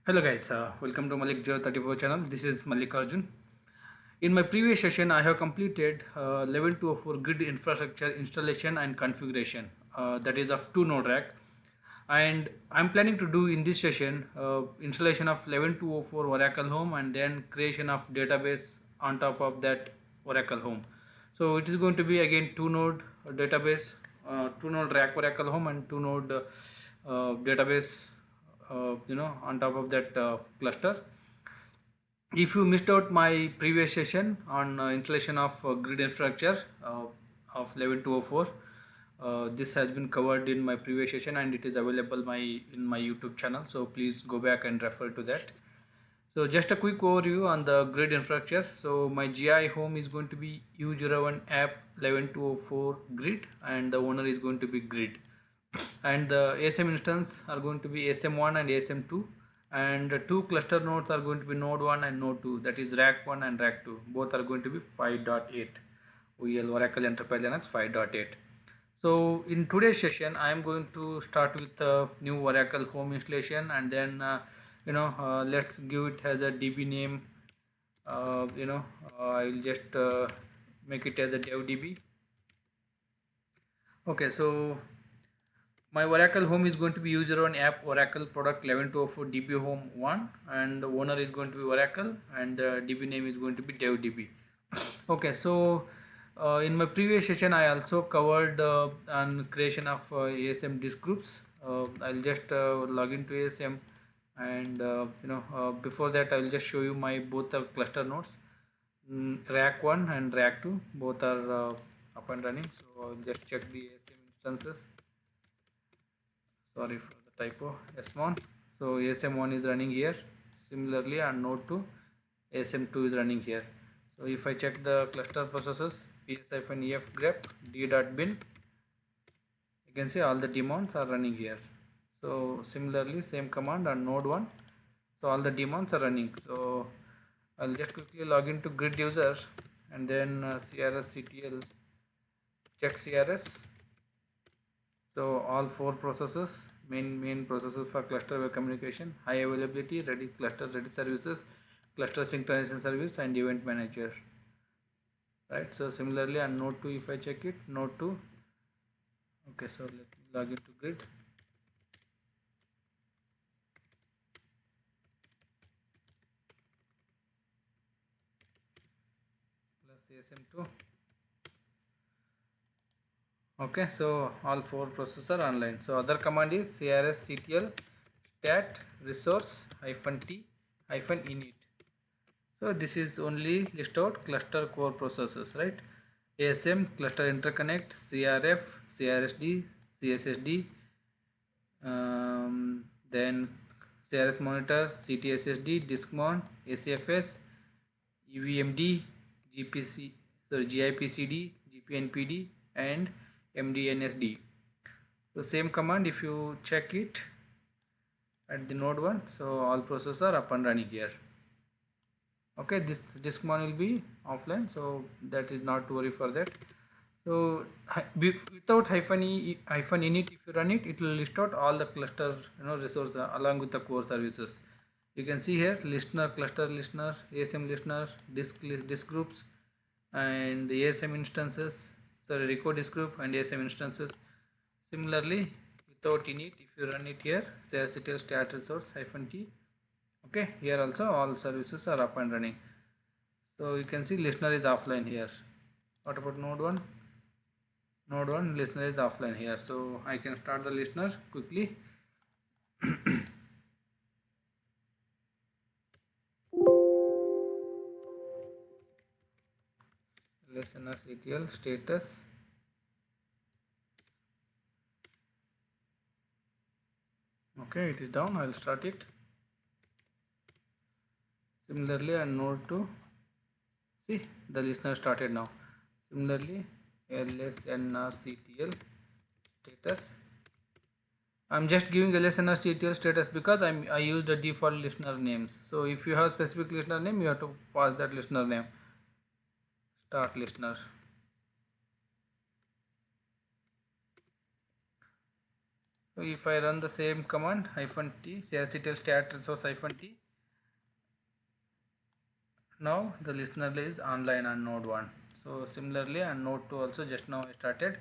Hello guys, welcome to Malik 034 channel. This is Malik Arjun. In my previous session, I have completed 11.204 grid infrastructure installation and configuration, that is of 2 node rack. And I'm planning to do in this session installation of 11.204 Oracle Home and then creation of database on top of that Oracle Home. So it is going to be again 2 node database, 2 node rack Oracle Home and 2 node database, on top of that cluster. If you missed out my previous session on installation of grid infrastructure of 11204, this has been covered in my previous session and it is available in my YouTube channel, so please go back and refer to that. So just a quick overview on the grid infrastructure. So my GI home is going to be U01 app 11204 grid and the owner is going to be grid, and the ASM instance are going to be ASM1 and ASM2, and the 2 cluster nodes are going to be node 1 and node 2, that is rack 1 and rack 2. Both are going to be 5.8 OEL Oracle Enterprise Linux 5.8. So in today's session I am going to start with the new Oracle home installation, and then let's give it as a DB name. I will just make it as a dev DB. Okay, so my Oracle home is going to be user on app Oracle product 11204 DB home 1, and the owner is going to be Oracle, and the DB name is going to be dev DB. Okay, so in my previous session I also covered on creation of ASM disk groups. I'll just log into ASM, and before that I will just show you my both the cluster nodes. Rack 1 and rack 2 both are up and running, so I'll just check the ASM instances. Sorry for the typo, S1. So ASM1 is running here similarly, and node 2 ASM2 is running here. So if I check the cluster processes ps-ef grep d.bin, you can see all the daemons are running here. So similarly same command on node 1, so all the daemons are running. So I'll just quickly log into grid user and then crs-ctl check crs. So all 4 processes, main processes for cluster web communication, high availability, ready cluster ready services, cluster synchronization service, and event manager. Right. So similarly on node 2, if I check it, node 2. Okay, so let me log into grid. Plus ASM2. Okay, so all 4 processes are online. So other command is crs-ctl stat resource -t -init. So this is only list out cluster core processes, right? ASM cluster interconnect, CRF, CRSD, CSSD, then CRS monitor, CTSSD, diskmon, ACFS, EVMD, GPC, sorry, GIPCD, GPNPD, and MDNSD. So same command, if you check it at the node 1, so all processes are up and running here. Okay, this diskmon will be offline, so that is not to worry for that. So without -init, if you run it, it will list out all the cluster resources along with the core services. You can see here listener, cluster listener, ASM listener, disk groups, and the ASM instances, sorry, record disk group and ASM instances. Similarly, without init, if you run it here, ctl stat resource -t. Okay, here also all services are up and running. So you can see listener is offline here. What about node 1? Node 1 listener is offline here, so I can start the listener quickly. Listener CTL status. Okay, it is down. I will start it. Similarly on node 2, see the listener started now. Similarly LSNRCTL status. I'm just giving LSNRCTL status because I use the default listener names. So if you have specific listener name, you have to pass that listener name. Start listener. So if I run the same command -t crctl stat resource -t, now the listener is online on node 1. So similarly on node 2 also, just now I started,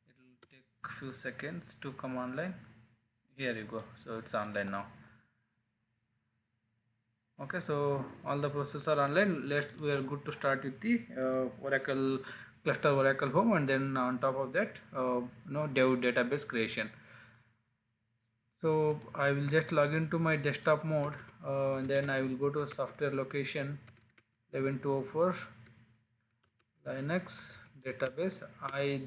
it will take few seconds to come online. Here you go, so it's online now. Okay, so all the processes are online. We are good to start with the Oracle cluster, Oracle home, and then on top of that dev database creation. So I will just log into my desktop mode, and then I will go to software location 11204 Linux database.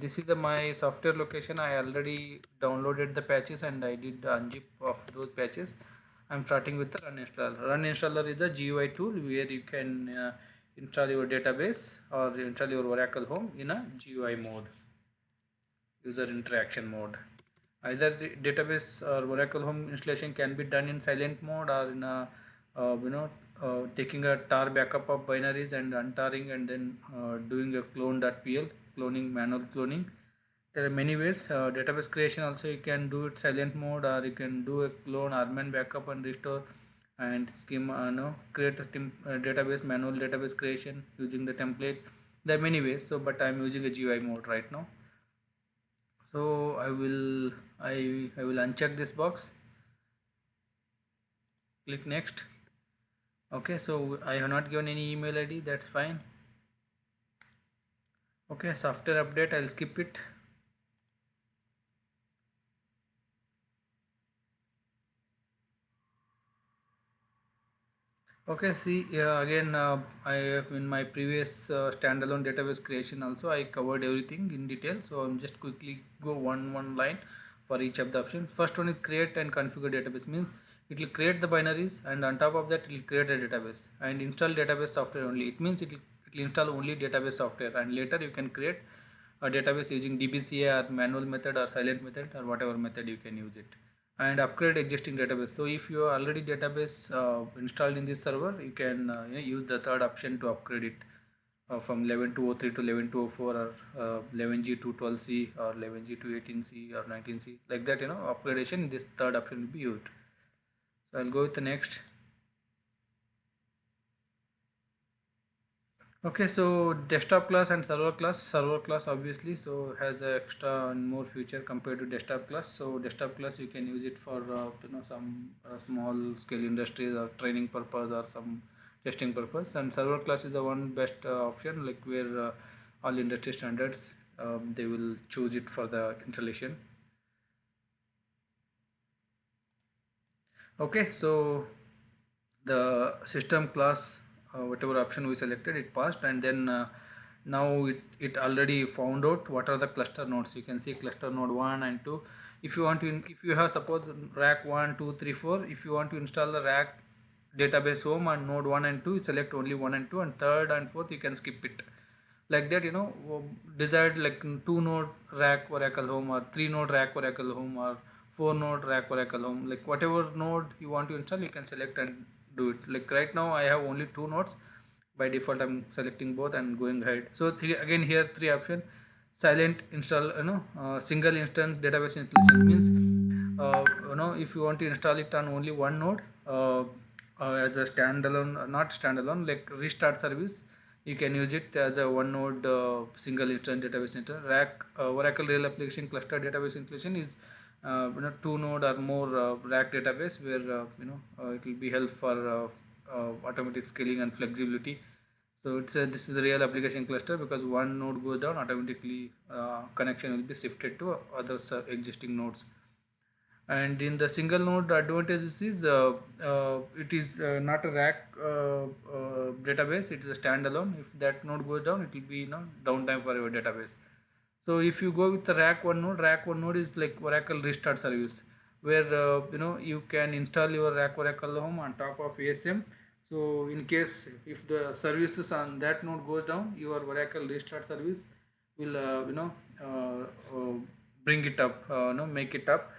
This is my software location. I already downloaded the patches and I did unzip of those patches. I'm starting with the run installer. Run installer is a GUI tool where you can install your database or install your Oracle home in a GUI mode, user interaction mode. Either the database or Oracle home installation can be done in silent mode or in a taking a tar backup of binaries and untarring and then doing a clone.pl cloning, manual cloning. There are many ways. Database creation also you can do it silent mode, or you can do a clone, rman backup and restore, and schema create a database, manual database creation using the template. There are many ways. So but I am using a GUI mode right now. So I will uncheck this box, click next. Okay, so I have not given any email ID, that's fine. Okay, software update, I'll skip it. Okay, see again I have in my previous standalone database creation also I covered everything in detail, so I'm just quickly go one line for each of the options. First one is create and configure database, means it will create the binaries and on top of that it will create a database and install database software only. It means it will install only database software, and later you can create a database using DBCA or manual method or silent method or whatever method you can use it, and upgrade existing database. So if you are already database installed in this server, you can use the third option to upgrade it from 11.203 to 11.204 or 11G to 12C or 11G to 18C or 19C, like that, upgradation. This third option will be used. So I'll go with the next. Okay, so desktop class and server class. Server class obviously so has a extra and more feature compared to desktop class. So desktop class you can use it for some small scale industries or training purpose or some testing purpose, and server class is the one best option, like where all industry standards they will choose it for the installation. Okay, so the system class, whatever option we selected, it passed, and then now it already found out what are the cluster nodes. You can see cluster node 1 and 2. If you want to, if you have suppose rack 1 2 3 4, if you want to install the rack database home on node 1 and 2, select only 1 and 2, and third and fourth you can skip it, like that. Desired like 2 node rack Oracle home, or 3 node rack Oracle home, or 4 node rack Oracle home, like whatever node you want to install you can select and do it. Like right now I have only 2 nodes. By default I'm selecting both and going ahead. So again here 3 options. Silent install, single instance database installation, means if you want to install it on only one node as a standalone, not standalone, like restart service, you can use it as a one node single instance database install. Rack Oracle real application cluster database installation is 2 node or more rack database, where it will be help for automatic scaling and flexibility. So this is the real application cluster, because one node goes down, automatically connection will be shifted to other existing nodes. And in the single node, the advantages is it is not a rack database, it is a standalone. If that node goes down, it will be downtime for your database. So if you go with the rack one node is like Oracle restart service, where you can install your rack Oracle home on top of ASM. So in case if the services on that node goes down, your Oracle restart service will bring it up, make it up,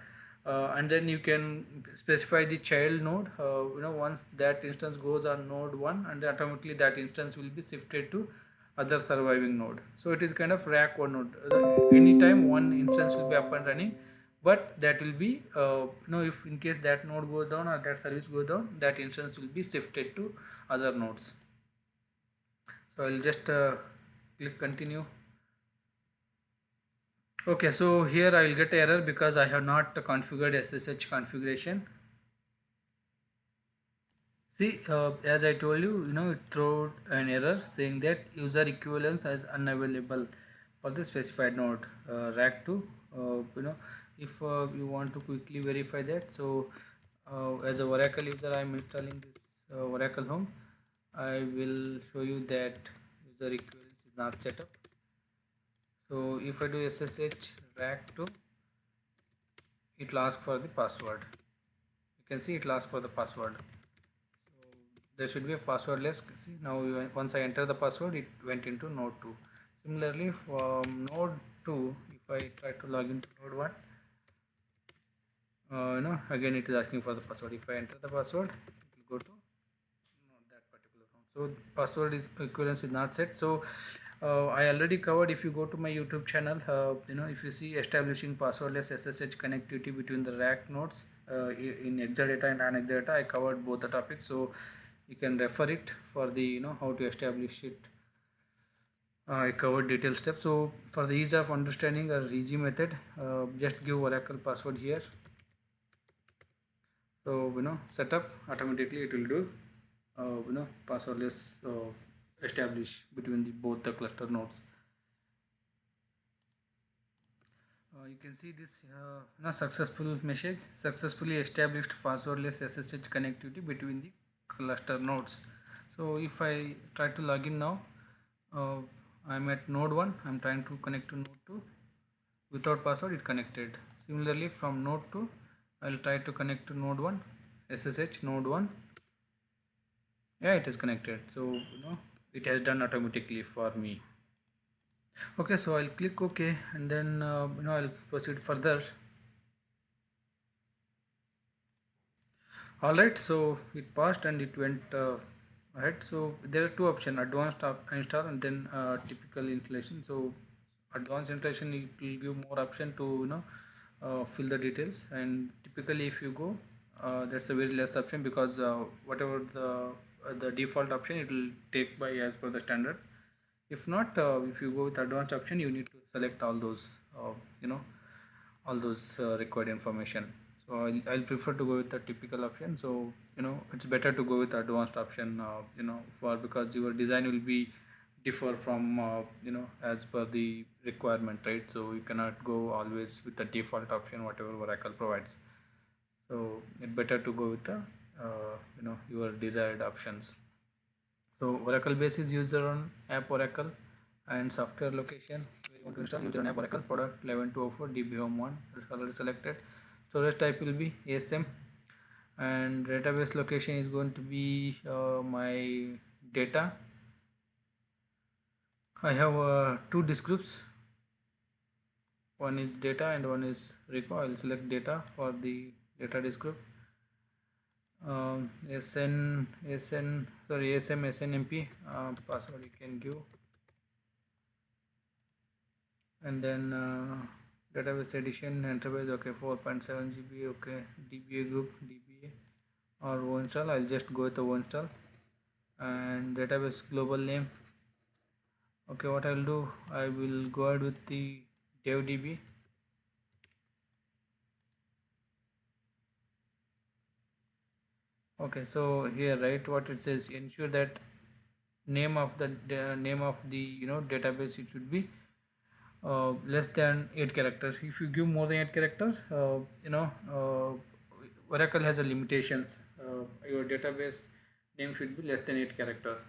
and then you can specify the child node. Once that instance goes on node 1, and automatically that instance will be shifted to other surviving node. So it is kind of rack one node. Anytime one instance will be up and running, but that will be if in case that node goes down or that service goes down, that instance will be shifted to other nodes. So I'll just click continue. Okay, so here I will get error because I have not configured SSH configuration. See, as I told you, it threw an error saying that user equivalence is unavailable for the specified node rack 2. If you want to quickly verify that, so as a Oracle user, I am installing this Oracle Home. I will show you that user equivalence is not set up. So if I do SSH rack 2, it will ask for the password. You can see it will ask for the password. There should be a passwordless. See, now once I enter the password, it went into node 2. Similarly, from node 2, if I try to log into node 1, again it is asking for the password. If I enter the password, it will go to that particular node. So password equivalence is not set. So I already covered. If you go to my YouTube channel, if you see establishing passwordless SSH connectivity between the rack nodes in Exadata and non-Exadata, I covered both the topics. So you can refer it for the how to establish it. I covered detailed steps. So for the ease of understanding or easy method, just give Oracle password here. So setup automatically it will do passwordless establish between both the cluster nodes. You can see this successful message, successfully established passwordless SSH connectivity between the cluster nodes. So if I try to log in now, I'm at node 1, I'm trying to connect to node 2. Without password it connected. Similarly from node 2, I'll try to connect to node 1, SSH node 1. Yeah, it is connected. So it has done automatically for me. Okay, so I'll click OK and then I'll proceed further. Alright, so it passed and it went ahead. So there are two options: advanced install and then typical installation. So advanced installation, it will give more option to fill the details, and typically if you go that's a very less option because whatever the default option, it will take by as per the standard. If not, if you go with advanced option, you need to select all those required information. So I'll prefer to go with the typical option. So it's better to go with advanced option for because your design will be differ from as per the requirement, right? So you cannot go always with the default option whatever Oracle provides. So it's better to go with the your desired options. So Oracle base is user on app Oracle and software location. We want to install user on app Oracle product 11.204 DB Home 1. It's already selected. Storage type will be ASM and database location is going to be my data. I have two disk groups. One is data and one is repo. I will select data for the data disk group. ASM SNMP password you can give, and then database edition enterprise, okay, 4.7 GB, okay, DBA group, DBA or OInstall. I'll just go with the OInstall, and database global name, okay. What I'll do, I will go ahead with the DevDB. Okay, so here, right, what it says, ensure that name of the database, it should be less than 8 characters. If you give more than 8 characters, Oracle has a limitations. Your database name should be less than 8 characters.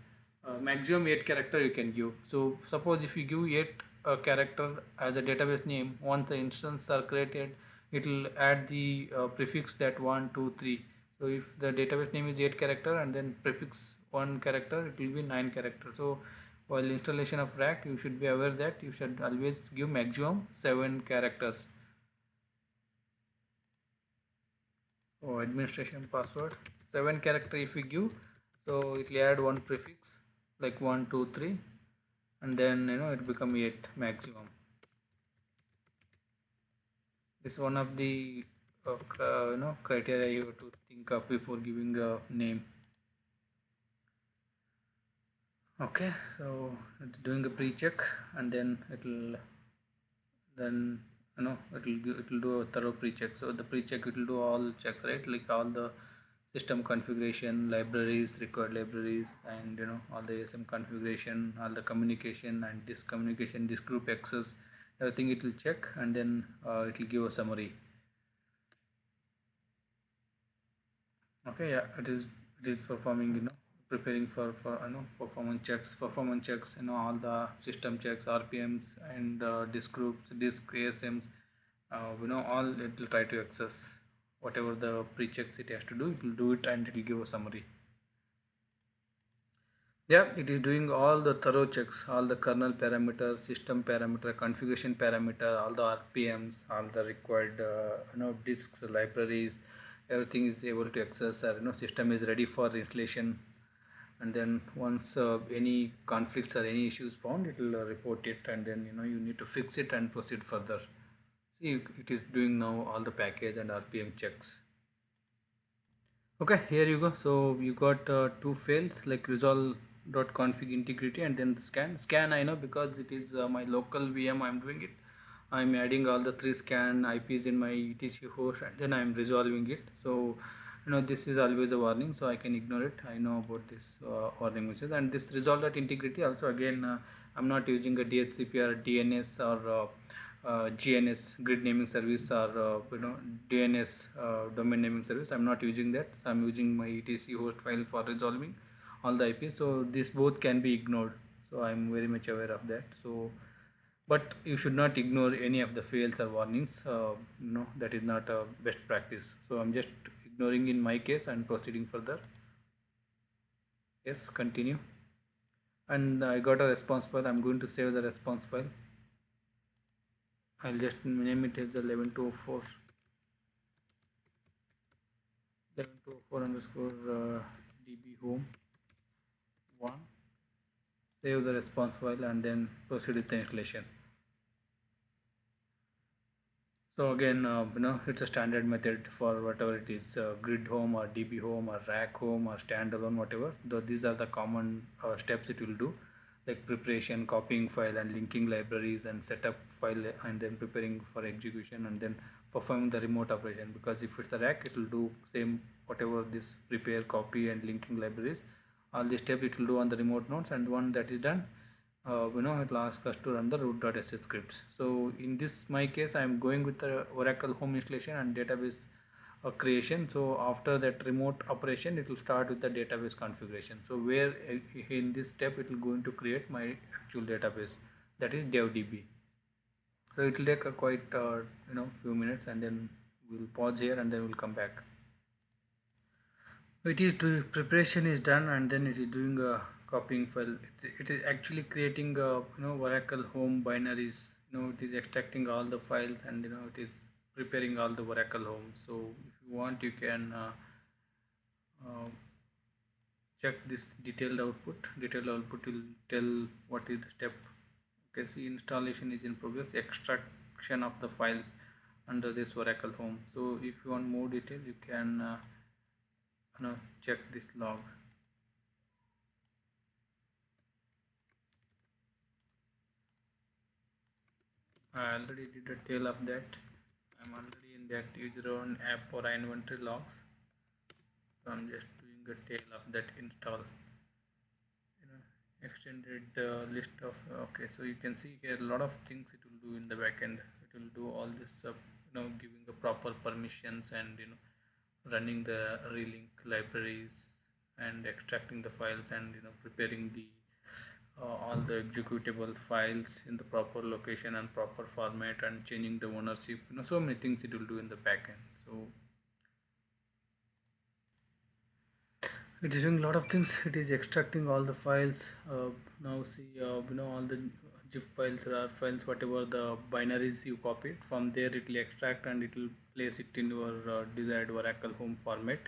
Maximum 8 character you can give. So suppose if you give 8 character as a database name, once the instance are created, it will add the prefix that 1 2 3. So if the database name is 8 character and then prefix 1 character, it will be 9 character. So while installation of rack, you should be aware that you should always give maximum 7 characters. So administration password 7 character if you give, so it will add one prefix like 1 2 3 and then it become 8 maximum. This is one of the criteria you have to think of before giving a name. Okay, so it's doing a pre-check, and then then it'll do a thorough pre-check. So the pre-check, it will do all checks, right? Like all the system configuration, libraries, required libraries, and all the ASM configuration, all the communication and this communication, this group access, everything it will check, and then it will give a summary. Okay, yeah, it is performing, preparing for performance checks, all the system checks, RPMs, and disk groups, disk ASMs, all it will try to access whatever the pre-checks it has to do. It will do it, and it will give a summary. Yeah, it is doing all the thorough checks, all the kernel parameter, system parameter, configuration parameter, all the RPMs, all the required disks, libraries, everything is able to access. System is ready for installation, and then once any conflicts or any issues found, it will report it, and then you need to fix it and proceed further. See, it is doing now all the package and RPM checks. Okay, here you go. So you got two fails, like resolve.config integrity and then the scan. I know because it is my local VM, I'm doing it. I'm adding all the three scan IPs in my etc host, and then I'm resolving it. So this is always a warning, so I can ignore it. I know about this warning message. And this resolve.integrity also, again, I'm not using a DHCP or DNS or GNS, grid naming service, or DNS, domain naming service. I'm not using that. So I'm using my etc host file for resolving all the IPs. So this both can be ignored. So I'm very much aware of that. So, but you should not ignore any of the fails or warnings. That is not a best practice. So I'm just ignoring in my case and proceeding further. Yes, continue. And I got a response file. I'm going to save the response file. I'll just name it as 11.204 underscore db home 1. Save the response file and then proceed with the installation. So again, it's a standard method for whatever it is, grid home or db home or rack home or standalone, whatever. Though these are the common steps it will do, like preparation, copying file and linking libraries, and setup file, and then preparing for execution, and then performing the remote operation. Because if it's a rack, it will do same whatever this prepare, copy and linking libraries. All the steps it will do on the remote nodes, and one that is done, it will ask us to run the root.sh scripts. So in this my case, I am going with the Oracle home installation and database creation. So after that remote operation, it will start with the database configuration. So where in this step it will going to create my actual database, that is DevDB. So it will take a quite few minutes, and then we'll pause here and then we'll come back. It is to preparation is done, and then it is doing a copying file. It is actually creating Oracle home binaries. It is extracting all the files, and it is preparing all the Oracle home. So if you want, you can uh, check this detailed output. Detailed output will tell what is the step. Okay, see, installation is in progress. Extraction of the files under this Oracle home. So if you want more detail, you can check this log. I already did a tail of that. I'm already in that user own app for inventory logs. So I'm just doing a tail of that install. Extended list of, okay, so you can see here a lot of things it will do in the backend. It will do all this stuff, giving the proper permissions, and running the relink libraries, and extracting the files, and preparing the all the executable files in the proper location and proper format, and changing the ownership. So many things it will do in the backend. So it is doing a lot of things. It is extracting all the files. Now see, all the zip files, rar files, whatever the binaries you copied from there, it will extract and it will place it in your desired Oracle home format.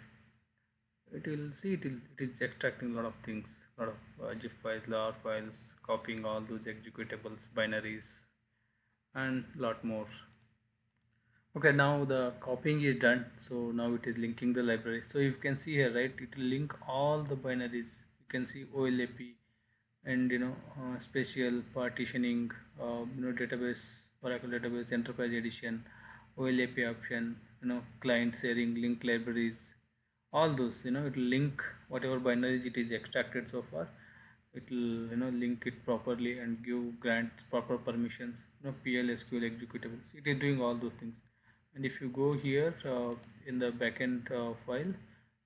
It will see, it is extracting a lot of things, a lot of zip files, lar files, copying all those executables, binaries, and lot more. Okay, now the copying is done. So now it is linking the library. So you can see here, right? It will link all the binaries. You can see OLAP and spatial partitioning, database, Oracle database, enterprise edition, OLAP option, client sharing, link libraries, all those. It will link whatever binaries it is extracted so far. It will link it properly and give grants proper permissions. PL, SQL executables. It is doing all those things. And if you go here in the backend file,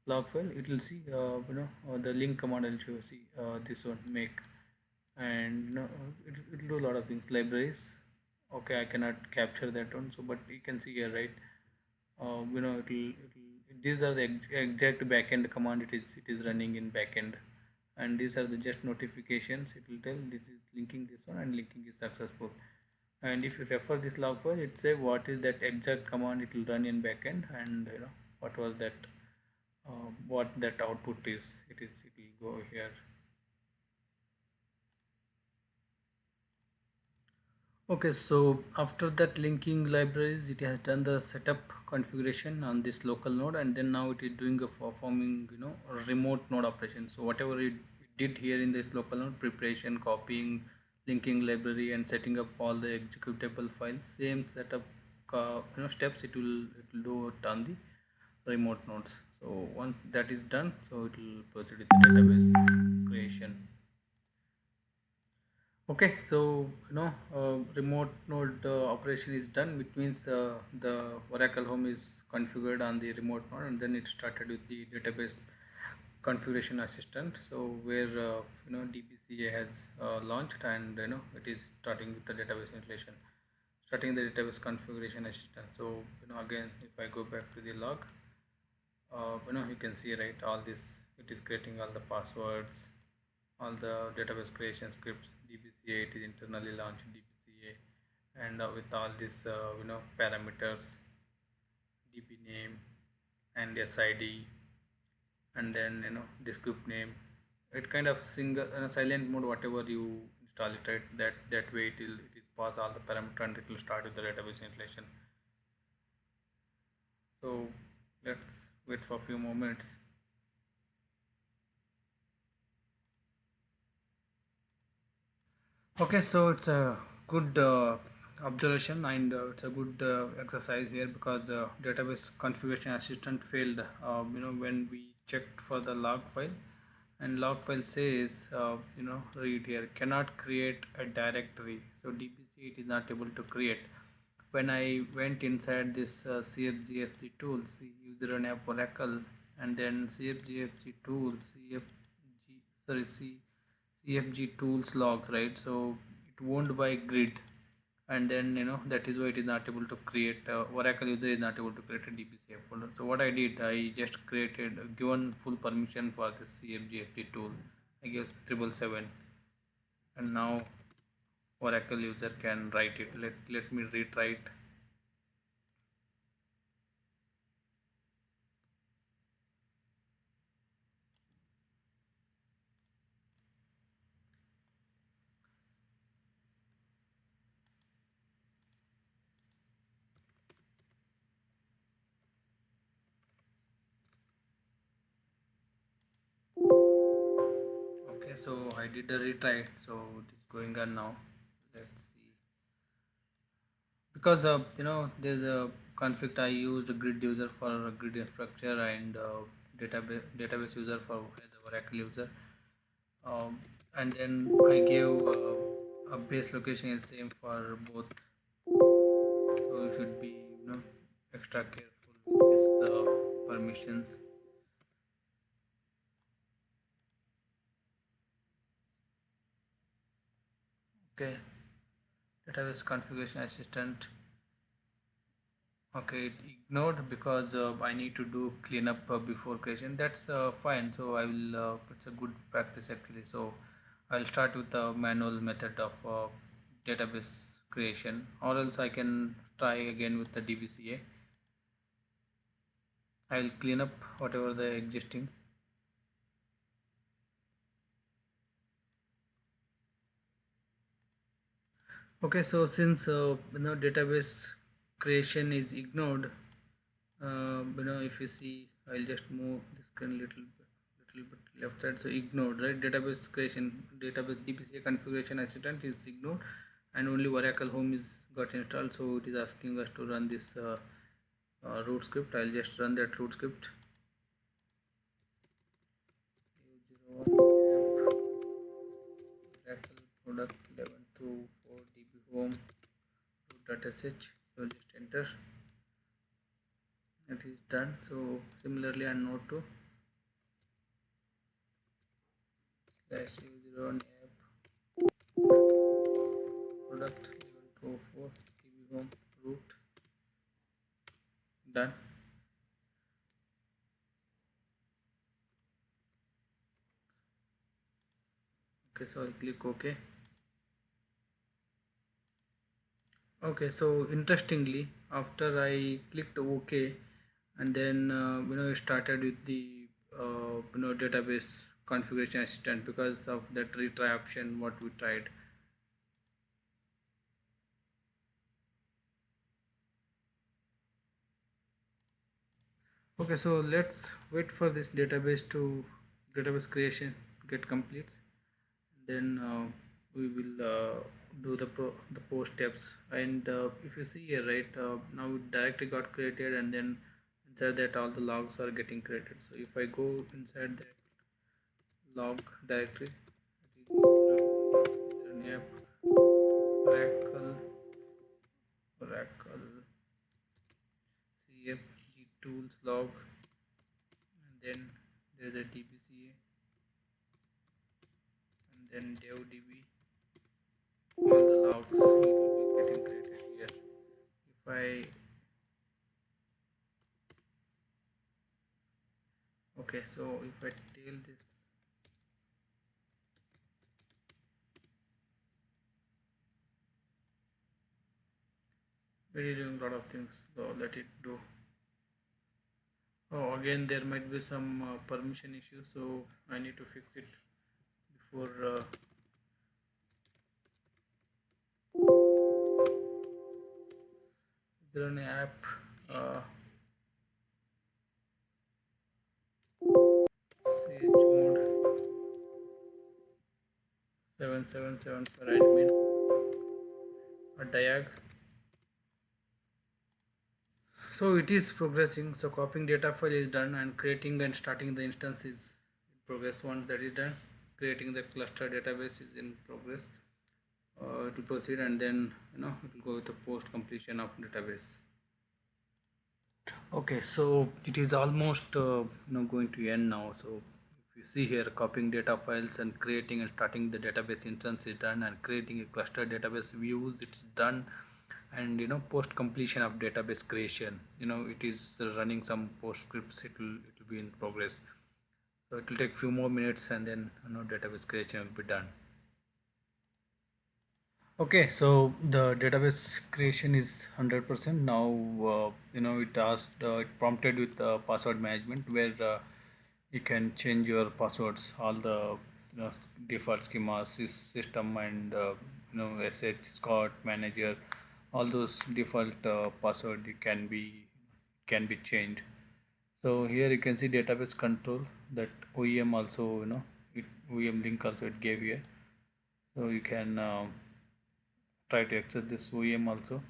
log file, it will see the link command will show. See this one, make, and it will do a lot of things. Libraries. Okay, I cannot capture that one. So but you can see here, right? These are the exact backend command it is running in backend, and these are the just notifications. It will tell this is linking this one and linking is successful. And if you refer this log file, it say what is that exact command it will run in backend, and what was that, what that output is. It will go here. Okay, so after that linking libraries, it has done the setup configuration on this local node, and then now it is doing a performing, a remote node operation. So whatever it did here in this local node, preparation, copying, linking library, and setting up all the executable files, same setup, steps it will do it on the remote nodes. So once that is done, so it will proceed with the database creation. Okay, so remote node operation is done, which means the Oracle Home is configured on the remote node, and then it started with the database configuration assistant. So where DBCA has launched, and it is starting with the database installation, starting the database configuration assistant. So again, if I go back to the log, you can see, right, all this, it is creating all the passwords, all the database creation scripts. DBCA, it is internally launched DBCA, and with all these parameters, DB name and SID, and then this group name. It kind of single silent mode, whatever you install it, right, that way it is pass all the parameter and it will start with the database installation. So let's wait for a few moments. Okay, so it's a good observation, and it's a good exercise here, because database configuration assistant failed. When we checked for the log file, and log file says, read here, cannot create a directory. So DBC it is not able to create. When I went inside this CFGFG tools, user and app Oracle, and then CFGFG tools, CFG, sorry, CFG tools logs, right? So it won't by grid, and then that is why it is not able to create. Oracle user is not able to create a DBCF folder. So what I did, I just created, given full permission for this CFGFG tool. I gave 777, and now Oracle user can write it. Let me retry it. Okay, so I did a retry, so it is going on now. Let's see. Because there's a conflict. I used a grid user for grid infrastructure, and database user for as a Oracle user, and then I gave a base location is same for both. So you should be extra careful with this permissions. Okay, database configuration assistant. Okay, it ignored because I need to do cleanup before creation. That's fine. So I will. It's a good practice actually. So I'll start with the manual method of database creation, or else I can try again with the DBCA. I'll clean up whatever the existing. Okay, so since database creation is ignored, if you see, I'll just move this screen little bit left side. So ignored, right? Database creation, database DBCA configuration assistant is ignored, and only Oracle Home is got installed. So it is asking us to run this root script. I'll just run that root script. Oracle product 1124 DB home root.sh. So just enter. It is done. So similarly on node 2 /0 app product 1124 DB home root, done. Okay, so I'll click OK. Okay, so interestingly, after I clicked OK, and then it started with the database configuration assistant because of that retry option what we tried. Okay, so let's wait for this database creation get complete. Then we will do the post steps. And if you see here, right, now it directly got created, and then inside that all the logs are getting created. So if I go inside that log directory, app oracle cfg tools log, and then there's a dbca, and then devdb, all the logs will be getting created here. If I Okay, so if I tail this, we're doing a lot of things, so let it do. Oh, again there might be some permission issues, so I need to fix it before there an app chmod 777 for admin a diag. So it is progressing. So copying data file is done, and creating and starting the instance is in progress. Once that is done, creating the cluster database is in progress. It will proceed, and then it will go with the post completion of database. Okay, so it is almost going to end now. So if you see here, copying data files and creating and starting the database instance is done, and creating a cluster database views it's done, and post completion of database creation, it is running some post scripts. It will be in progress. So it will take few more minutes, and then database creation will be done. Okay, so the database creation is 100% now. It prompted with password management, where you can change your passwords, all the default schemas, system, and sh scott manager, all those default password can be changed. So here you can see database control, that OEM also, OEM link also it gave here. So you can try to access this OEM also.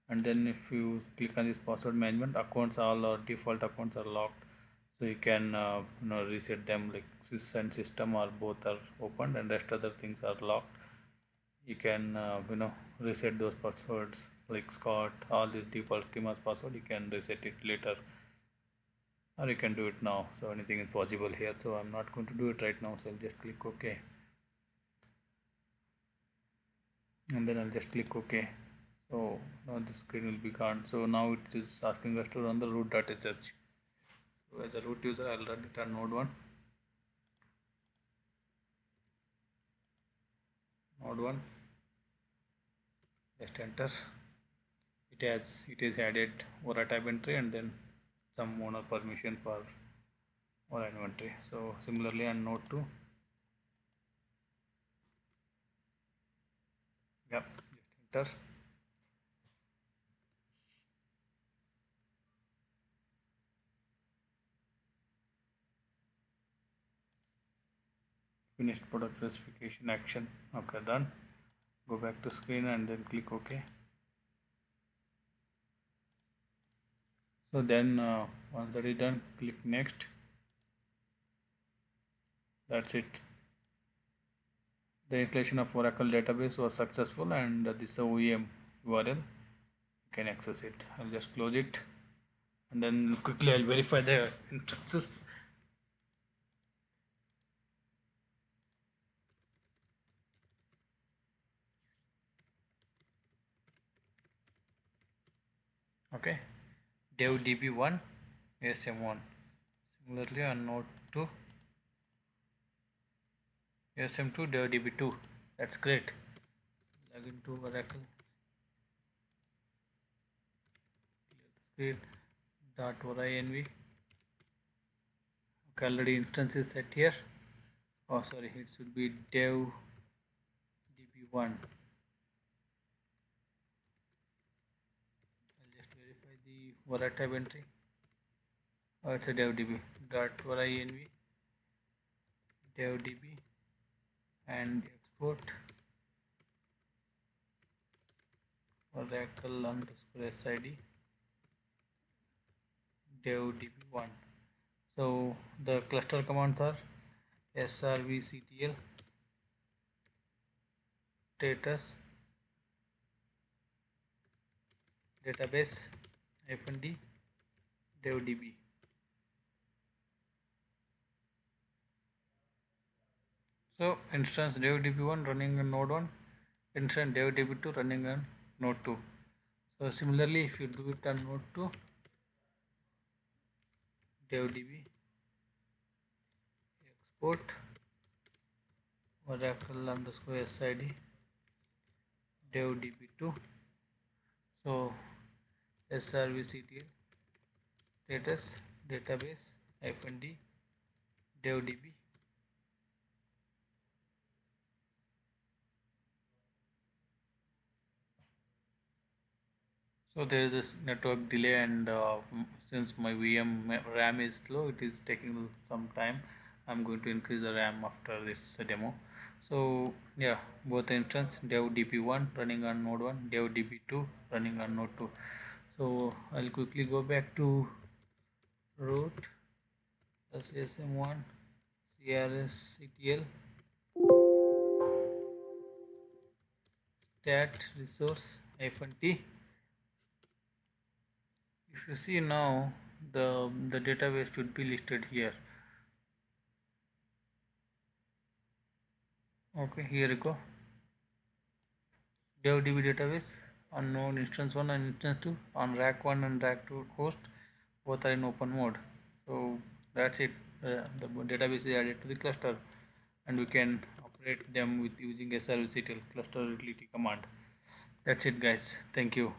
And then if you click on this password management, accounts, all our default accounts are locked, so you can reset them, like sys and system are both are opened, and rest other things are locked. You can reset those passwords, like scott, all these default schemas password, you can reset it later, or you can do it now. So anything is possible here, so I'm not going to do it right now. So I'll just click OK, and then I'll just click OK. So now the screen will be gone. So now it is asking us to run the root.sh. So as a root user, I'll run it on node 1. Node 1. Just enter. It is added Aura tab entry, and then some owner permission for Aura inventory. So similarly on node 2. Yep, just enter. finished product specification action. Okay, done. Go back to screen and then click OK. So then once that is done, click next. That's it. The installation of Oracle database was successful, and this is the OEM URL. You can access it. I'll just close it, and then quickly I'll verify the instructions. Okay, DevDB1 ASM1. Similarly on Node 2 ASM2 DevDB2. That's great. Log into Oracle. Clear the screen. .inv. Okay, already instance is set here. Oh sorry, it should be DevDB1. I'll just verify the volatile entry. Oh, it's a devdb .inv devdb and export oracle underscore sid devdb1. So the cluster commands are srvctl status database -d devdb. So instance devdb1 running on node 1, instance devdb2 running on node 2. So similarly, if you do it on node 2, devdb export oracle underscore sid devdb2. So srvctl status database -d devdb. So there is this network delay, and since my VM RAM is slow, it is taking some time. I'm going to increase the RAM after this demo. So yeah, both instance devdb1 running on node 1, devdb2 running on node 2. So I'll quickly go back to root sm1 crsctl stat resource -t. If you see now, the database should be listed here. Okay, here you go. DevDB database on node instance 1 and instance 2 on rack 1 and rack 2 host, both are in open mode. So that's it. The database is added to the cluster, and we can operate them with using srvctl cluster utility command. That's it, guys. Thank you.